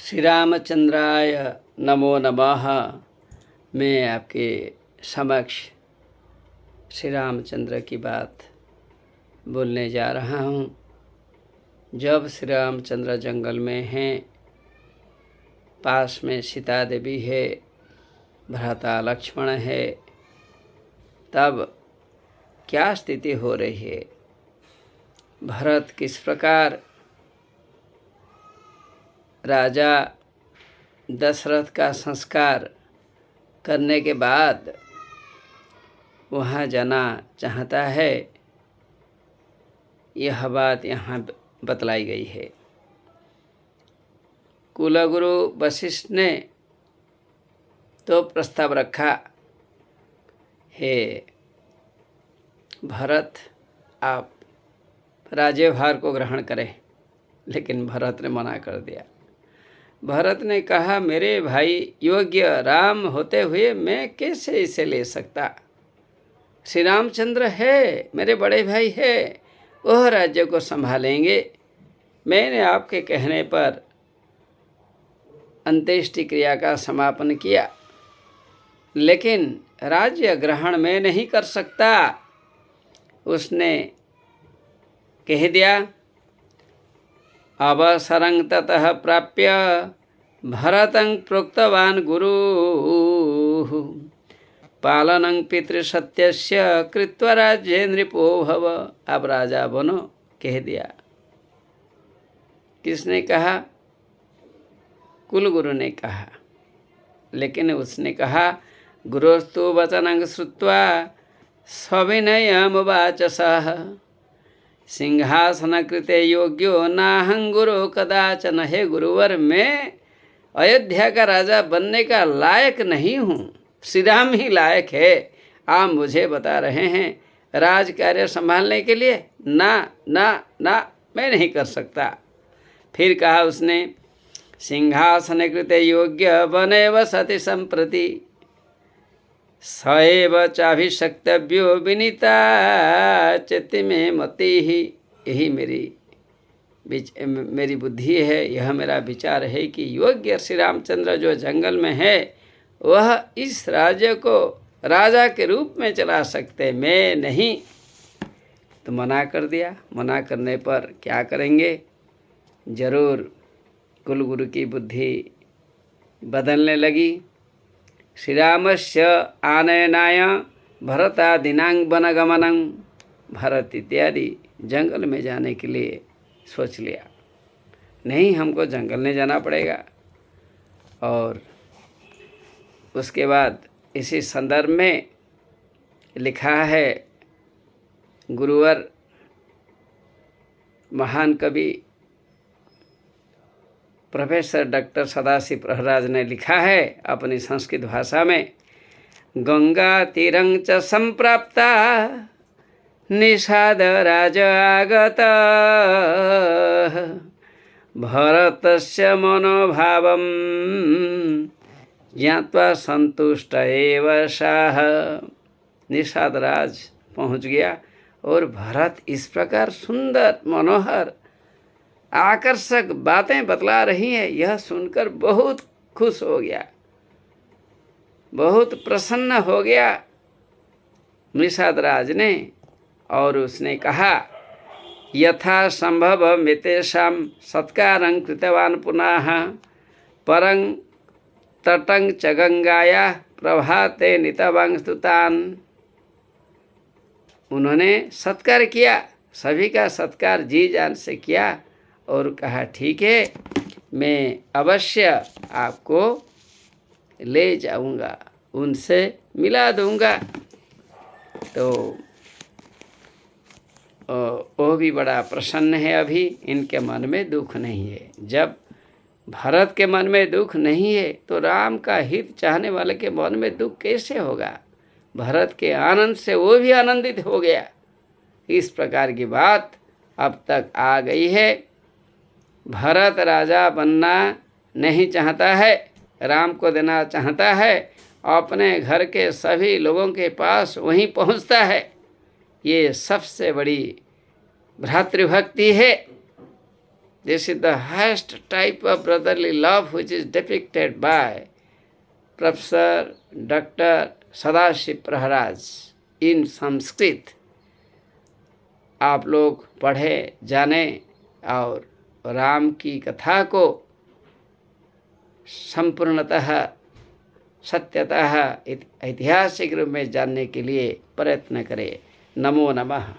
श्री रामचंद्राय नमो नमः। मैं आपके समक्ष श्री रामचंद्र की बात बोलने जा रहा हूँ। जब श्री रामचंद्र जंगल में हैं, पास में सीता देवी है, भ्राता लक्ष्मण है, तब क्या स्थिति हो रही है। भरत किस प्रकार राजा दशरथ का संस्कार करने के बाद वहाँ जाना चाहता है, यह बात यहाँ बतलाई गई है। कुलगुरु वशिष्ठ ने तो प्रस्ताव रखा है, भरत आप राज्यभार को ग्रहण करें, लेकिन भरत ने मना कर दिया। भरत ने कहा, मेरे भाई योग्य राम होते हुए मैं कैसे इसे ले सकता। श्री रामचंद्र है, मेरे बड़े भाई है, वह राज्य को संभालेंगे। मैंने आपके कहने पर अंत्येष्टि क्रिया का समापन किया, लेकिन राज्य ग्रहण मैं नहीं कर सकता। उसने कह दिया, अवसरं ततः प्राप्य भरतं प्रोक्तवान् गुरुः पालनं पितृसत्यस्य कृत्वा राज्ये नृपो भव। अब राजा बनो, कह दिया। किसने कहा? कुलगुरु ने कहा। लेकिन उसने कहा, गुरोस्तु वचनं श्रुत्वा सविनयमुवाचसः सिंहासन कृते योग्यो नाहं गुरु कदाचन। हे गुरुवर, मैं अयोध्या का राजा बनने का लायक नहीं हूँ, श्री राम ही लायक है। आप मुझे बता रहे हैं राज कार्य संभालने के लिए? ना ना ना, मैं नहीं कर सकता। फिर कहा उसने, सिंहासन कृते योग्य बनेव सति संप्रति सएव चाभिषक्तव्यो विनीता चित्त में मति ही। यही मेरी बुद्धि है, यह मेरा विचार है कि योग्य श्री रामचंद्र जो जंगल में है, वह इस राज्य को राजा के रूप में चला सकते, मैं नहीं। तो मना कर दिया। मना करने पर क्या करेंगे? जरूर कुलगुरु की बुद्धि बदलने लगी। श्री रामस्य आनयनाय भरतादीनां वनगमनं। भरत इत्यादि जंगल में जाने के लिए सोच लिया, नहीं हमको जंगल में जाना पड़ेगा। और उसके बाद इसी संदर्भ में लिखा है, गुरुवर महान कवि प्रोफेसर डॉक्टर सदाशिव प्रहराज ने लिखा है अपनी संस्कृत भाषा में, गंगा तीरं च संप्राप्ता निषाद राज आगत भरतस्य मनोभावं ज्ञात्वा संतुष्ट एव सः। निषाद राज पहुँच गया और भरत इस प्रकार सुंदर मनोहर आकर्षक बातें बतला रही हैं, यह सुनकर बहुत खुश हो गया, बहुत प्रसन्न हो गया निषाद राज ने। और उसने कहा, यथा संभव मितेषां सत्कारं कृतवान् पुनः परं तटं च गंगायाः प्रभाते नीतवान् स्तुतान्। उन्होंने सत्कार किया, सभी का सत्कार जी जान से किया और कहा, ठीक है, मैं अवश्य आपको ले जाऊंगा, उनसे मिला दूंगा। तो वो भी बड़ा प्रसन्न है। अभी इनके मन में दुख नहीं है। जब भरत के मन में दुख नहीं है तो राम का हित चाहने वाले के मन में दुख कैसे होगा। भरत के आनंद से वो भी आनंदित हो गया। इस प्रकार की बात अब तक आ गई है। भरत राजा बनना नहीं चाहता है, राम को देना चाहता है, अपने घर के सभी लोगों के पास वहीं पहुंचता है। ये सबसे बड़ी भ्रातृभक्ति है। This is the highest type of brotherly love which is depicted by Professor Dr. Sadashiv Praharaj in Sanskrit. आप लोग पढ़े जाने और राम की कथा को संपूर्णतः सत्यतः ऐतिहासिक रूप में जानने के लिए प्रयत्न करें। नमो नमः।